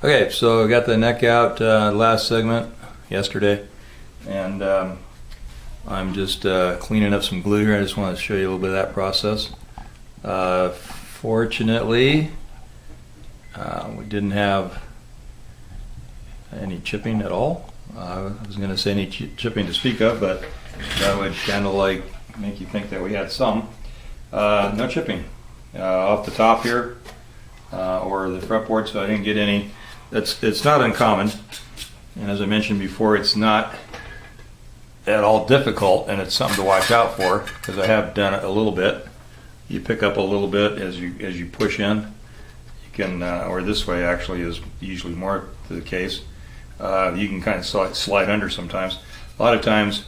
Okay, so I got the neck out last segment yesterday, and I'm just cleaning up some glue here. I just want to show you a little bit of that process. Fortunately, we didn't have any chipping at all. I was going to say any chipping to speak of, but that would kind of like make you think that we had some. No chipping off the top here or the fretboard, so I didn't get any. It's not uncommon, and as I mentioned before, it's not at all difficult, and it's something to watch out for because I have done it a little bit. You pick up a little bit as you push in. You can, or this way actually is usually more the case. You can kind of slide under sometimes. A lot of times,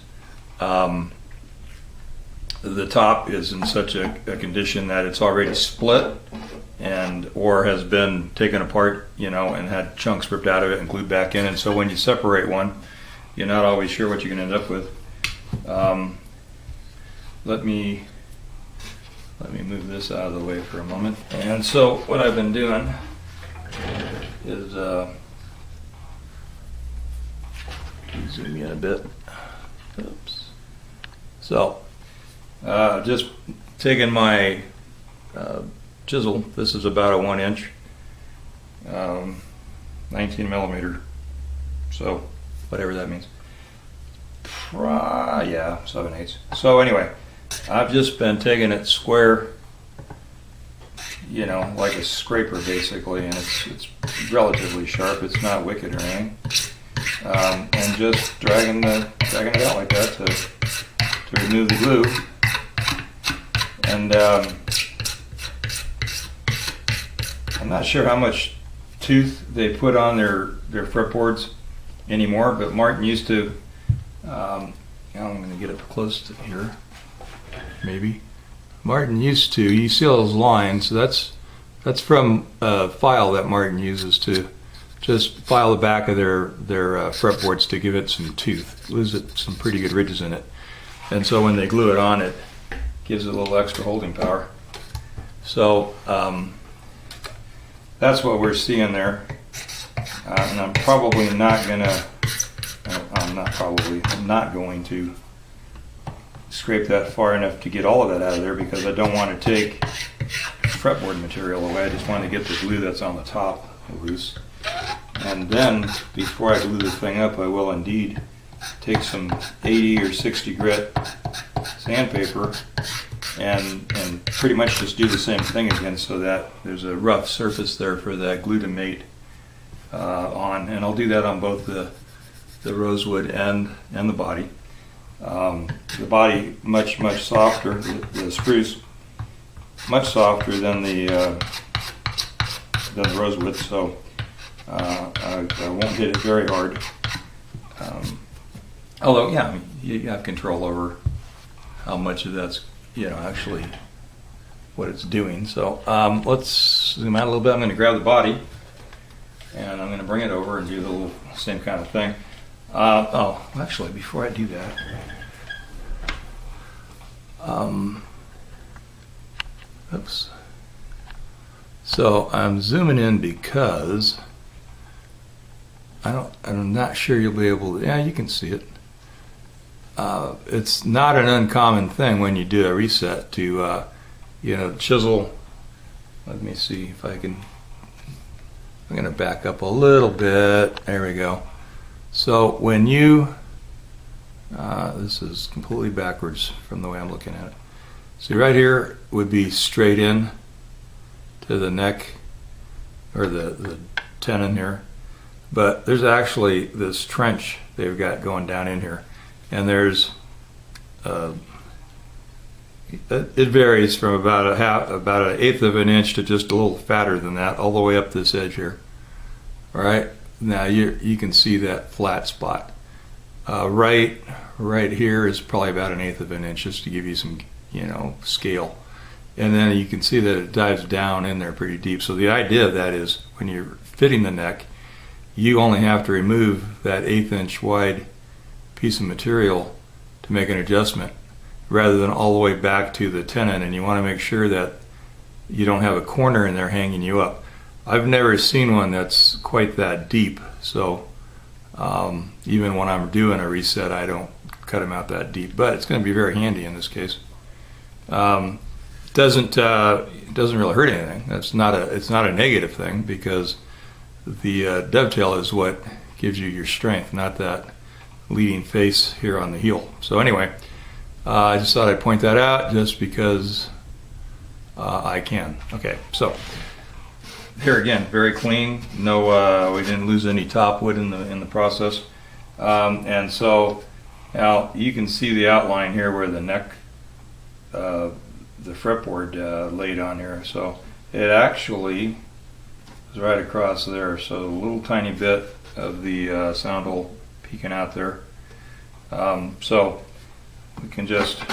the top is in such a condition that it's already split and or has been taken apart, and had chunks ripped out of it and glued back in. And so when you separate one, you're not always sure what you're going to end up with. Let me move this out of the way for a moment. And so what I've been doing is zoom in a bit. Oops. So just taking my chisel. This is about a 1 inch, 19 millimeter. So whatever that means. Yeah, 7/8. So anyway, I've just been taking it square, like a scraper basically, and it's relatively sharp. It's not wicked or anything, and just dragging it out like that to remove the glue. And I'm not sure how much tooth they put on their fretboards anymore, but Martin used to. I'm going to get up close to here. Maybe Martin used to. You see all those lines. So that's from a file that Martin uses to just file the back of their fretboards to give it some tooth. Gives it some pretty good ridges in it, and so when they glue it on, it gives it a little extra holding power. So that's what we're seeing there, and I'm probably not gonna. I'm not going to scrape that far enough to get all of that out of there because I don't want to take fretboard material away. I just want to get the glue that's on the top loose. And then before I glue the thing up, I will indeed take some 80 or 60 grit sandpaper and pretty much just do the same thing again so that there's a rough surface there for that glue to mate on. And I'll do that on both the rosewood and the body. The body much softer, the spruce much softer than the rosewood, so I won't hit it very hard. Although, yeah, you have control over how much of that's actually what it's doing. So let's zoom out a little bit. I'm going to grab the body and I'm going to bring it over and do the little same kind of thing. Actually, before I do that, oops. So I'm zooming in because I'm not sure you'll be able to. Yeah, you can see it. It's not an uncommon thing when you do a reset to, chisel. Let me see if I can. I'm going to back up a little bit. There we go. So when you, this is completely backwards from the way I'm looking at it. See, right here would be straight in to the neck or the tenon here, but there's actually this trench they've got going down in here, and there's it varies from about an eighth of an inch to just a little fatter than that, all the way up this edge here. All right. Now you can see that flat spot. Right here is probably about an eighth of an inch, just to give you some, scale. And then you can see that it dives down in there pretty deep. So the idea of that is when you're fitting the neck, you only have to remove that 1/8 inch wide piece of material to make an adjustment, rather than all the way back to the tenon. And you want to make sure that you don't have a corner in there hanging you up. I've never seen one that's quite that deep, so even when I'm doing a reset, I don't cut them out that deep, but it's going to be very handy in this case. It doesn't really hurt anything. It's not a negative thing, because the dovetail is what gives you your strength, not that leading face here on the heel. So anyway, I just thought I'd point that out just because I can. Okay, so here again, very clean. No, we didn't lose any top wood in the process, and so now you can see the outline here where the neck, the fretboard laid on here. So it actually is right across there. So a little tiny bit of the sound hole peeking out there. So we can just do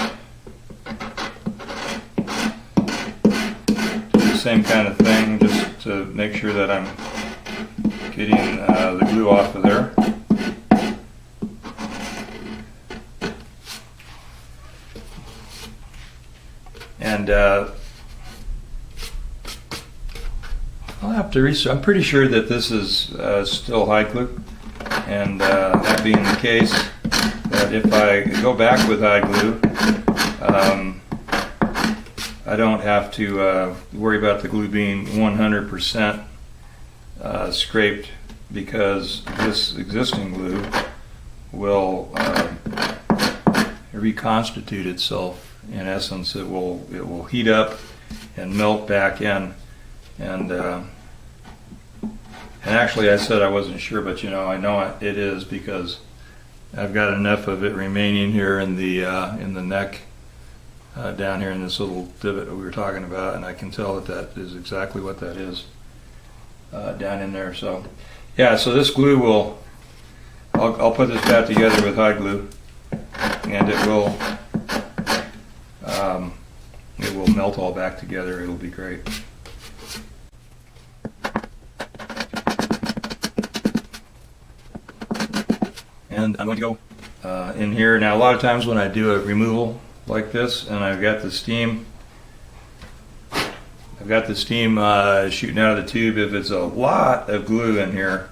the same kind of thing just to make sure that I'm getting the glue off of there. And I'll have to research. I'm pretty sure that this is still hide glue, and that being the case, that if I go back with hide glue, I don't have to worry about the glue being 100% scraped, because this existing glue will reconstitute itself. In essence, it will heat up and melt back in, and actually I said I wasn't sure, but I know it is, because I've got enough of it remaining here in the neck, down here in this little divot that we were talking about, and I can tell that is exactly what that is down in there. So yeah, so this glue I'll put this back together with hide glue, and it will melt all back together. It'll be great. And I'm going to go in here now. A lot of times when I do a removal like this, and I've got the steam shooting out of the tube, if it's a lot of glue in here,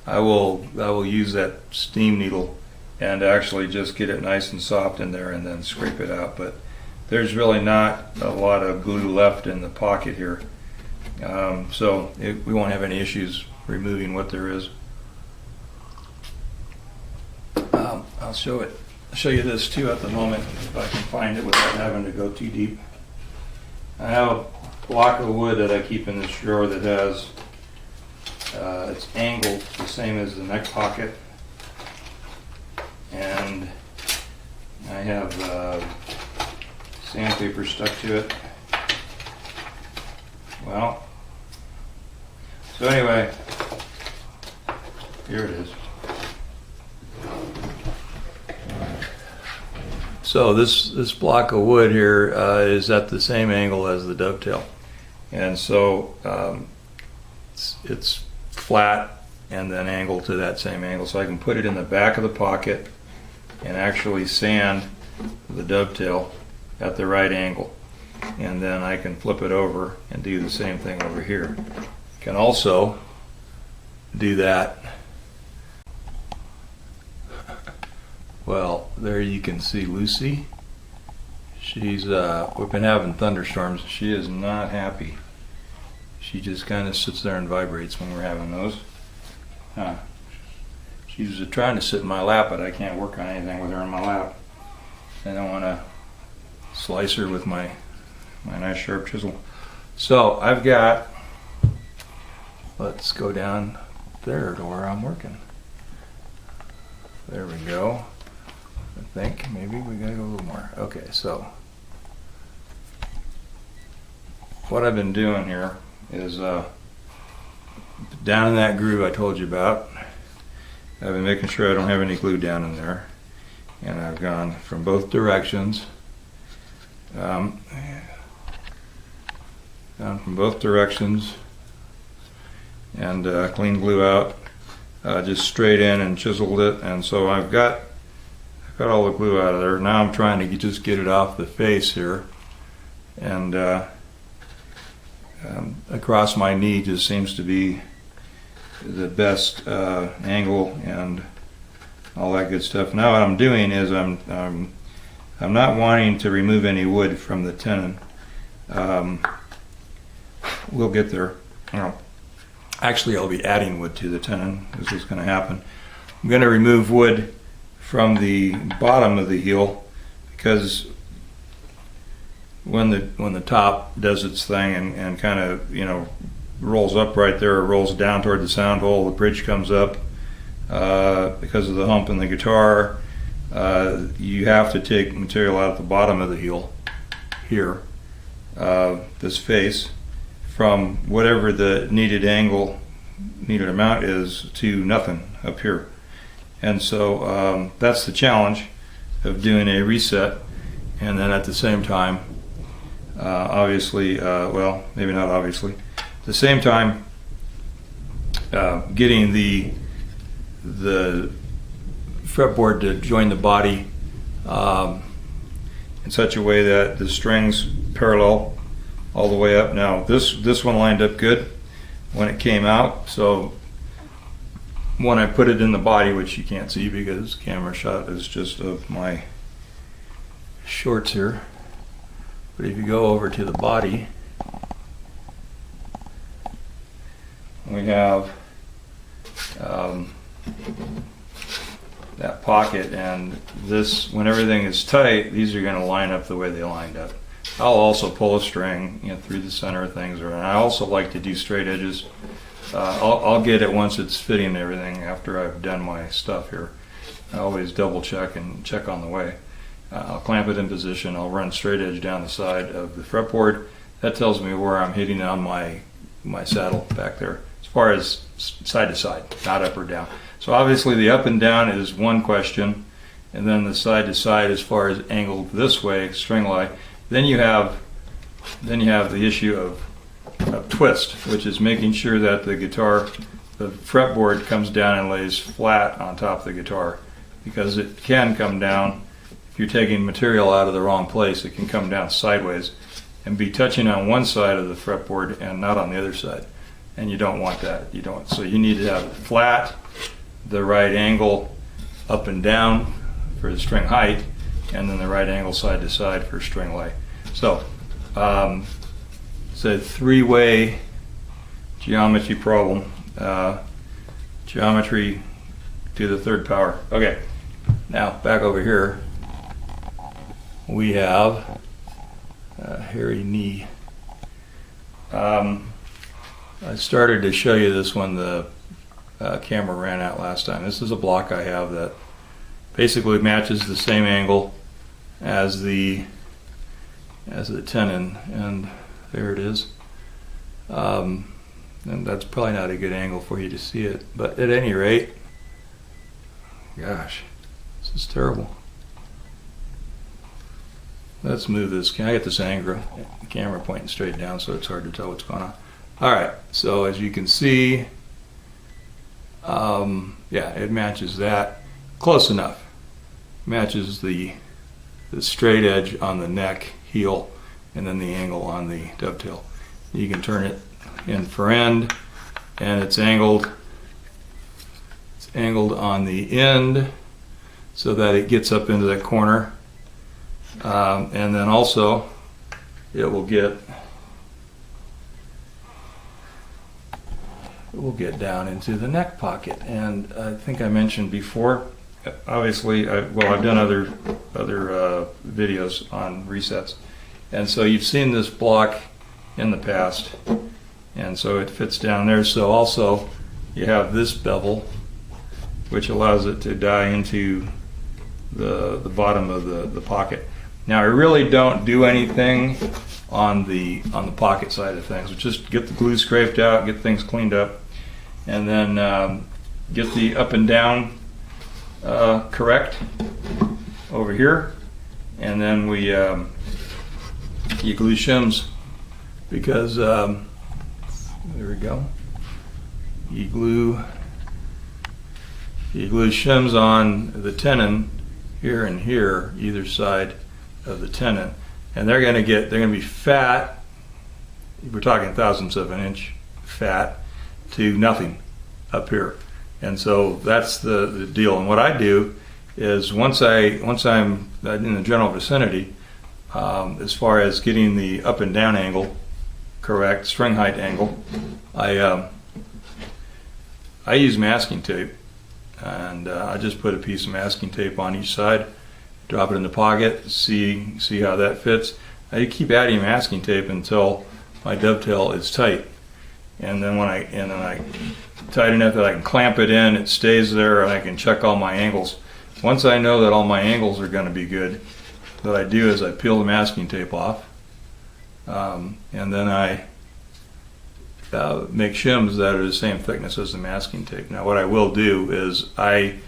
I will use that steam needle and actually just get it nice and soft in there and then scrape it out. But there's really not a lot of glue left in the pocket here, so we won't have any issues removing what there is. I'll show you this too at the moment, if I can find it without having to go too deep. I have a block of wood that I keep in this drawer that has it's angled the same as the neck pocket, and I have sandpaper stuck to it. Well, so anyway, here it is. So this block of wood here is at the same angle as the dovetail, and so it's flat and then angled to that same angle, so I can put it in the back of the pocket and actually sand the dovetail at the right angle, and then I can flip it over and do the same thing over here. Can also do that. Well, there you can see Lucy. She's we've been having thunderstorms. She is not happy. She just kind of sits there and vibrates when we're having those. She's trying to sit in my lap, but I can't work on anything with her in my lap. I don't want to slice her with my nice sharp chisel. So I've got, let's go down there to where I'm working. There we go. I think maybe we gotta go a little more. Okay, so what I've been doing here is down in that groove I told you about, I've been making sure I don't have any glue down in there, and I've gone from both directions, down from both directions, and clean glue out, just straight in and chiseled it, and so I've got all the glue out of there. Now I'm trying to just get it off the face here, and across my knee just seems to be the best angle and all that good stuff. Now what I'm doing is I'm not wanting to remove any wood from the tenon. We'll get there. Actually, I'll be adding wood to the tenon. This is going to happen. I'm going to remove wood from the bottom of the heel, because when the top does its thing and kind of, you know, rolls up right there, or rolls down toward the sound hole, the bridge comes up because of the hump in the guitar. You have to take material out at the bottom of the heel here, this face, from whatever the needed amount is to nothing up here. And so that's the challenge of doing a reset, and then at the same time, obviously, well, maybe not obviously, at the same time, getting the fretboard to join the body in such a way that the strings parallel all the way up. Now this one lined up good when it came out, so when I put it in the body, which you can't see because camera shot is just of my shorts here, but if you go over to the body, we have that pocket, and this, when everything is tight, these are going to line up the way they lined up. I'll also pull a string, you know, through the center of things, and I also like to do straight edges. I'll get it once it's fitting and everything after I've done my stuff here. I always double check and check on the way. I'll clamp it in position. I'll run straight edge down the side of the fretboard. That tells me where I'm hitting on my saddle back there, as far as side to side, not up or down. So obviously the up and down is one question, and then the side to side as far as angled this way, string lie. Then you have the issue of twist, which is making sure that the guitar, the fretboard comes down and lays flat on top of the guitar, because it can come down, if you're taking material out of the wrong place, it can come down sideways and be touching on one side of the fretboard and not on the other side, and you don't want that. So you need to have it flat, the right angle up and down for the string height, and then the right angle side to side for string lay. So it's a three-way geometry problem. Geometry to the third power. Okay, now back over here we have a hairy knee. I started to show you this when the camera ran out last time. This is a block I have that basically matches the same angle as the tenon, and there it is. And that's probably not a good angle for you to see it, but at any rate, gosh, this is terrible. Let's move this. Can I get this camera pointing straight down so it's hard to tell what's going on? All right, so as you can see, yeah, it matches that close enough. Matches the straight edge on the neck, heel, and then the angle on the dovetail. You can turn it end for end, and it's angled on the end so that it gets up into that corner, and then also it will get down into the neck pocket. And I think I mentioned before, obviously, I've done other videos on resets, and so you've seen this block in the past, and so it fits down there. So also you have this bevel, which allows it to die into the bottom of the pocket. Now I really don't do anything on the pocket side of things. Just get the glue scraped out, get things cleaned up, and then get the up and down correct over here, and then you glue shims, because there we go. You glue shims on the tenon here and here, either side of the tenon, and they're going to be fat we're talking thousandths of an inch fat to nothing up here. And so that's the deal. And what I do is once I'm in the general vicinity, as far as getting the up and down angle correct, string height angle, I use masking tape, and I just put a piece of masking tape on each side, drop it in the pocket, see how that fits. I keep adding masking tape until my dovetail is tight, and then when I tight enough that I can clamp it in, it stays there, and I can check all my angles. Once I know that all my angles are going to be good, what I do is I peel the masking tape off, and then I make shims that are the same thickness as the masking tape. Now what I will do is I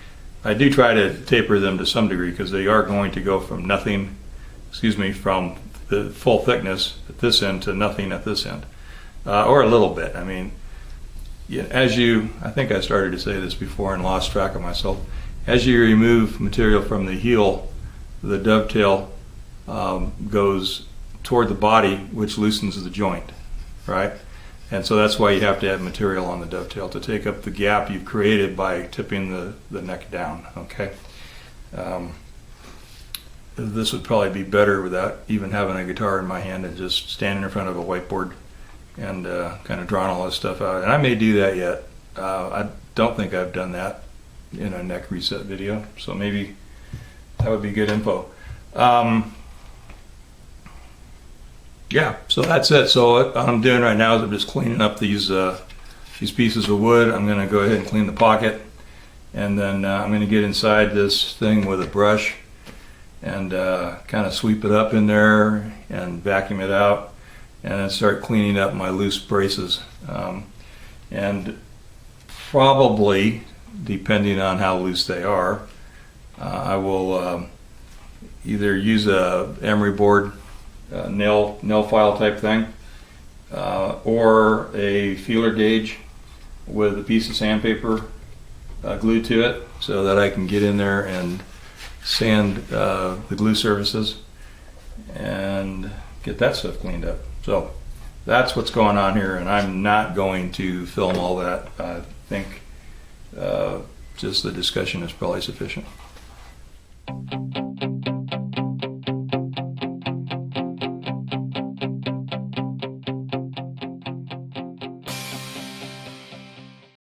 do try to taper them to some degree, because they are going to go from from the full thickness at this end to nothing at this end, or a little bit. I mean, I think I started to say this before and lost track of myself. As you remove material from the heel, the dovetail goes toward the body, which loosens the joint, right? And so that's why you have to add material on the dovetail to take up the gap you've created by tipping the neck down, okay? This would probably be better without even having a guitar in my hand and just standing in front of a whiteboard and kind of drawing all this stuff out. And I may do that yet. I don't think I've done that in a neck reset video, so maybe that would be good info. Yeah, so that's it. So what I'm doing right now is I'm just cleaning up these pieces of wood. I'm going to go ahead and clean the pocket, and then I'm going to get inside this thing with a brush and kind of sweep it up in there and vacuum it out, and then start cleaning up my loose braces. And probably, depending on how loose they are, I will either use a emery board nail file type thing, or a feeler gauge with a piece of sandpaper glued to it, so that I can get in there and sand the glue surfaces and get that stuff cleaned up. So that's what's going on here, and I'm not going to film all that. I think just the discussion is probably sufficient.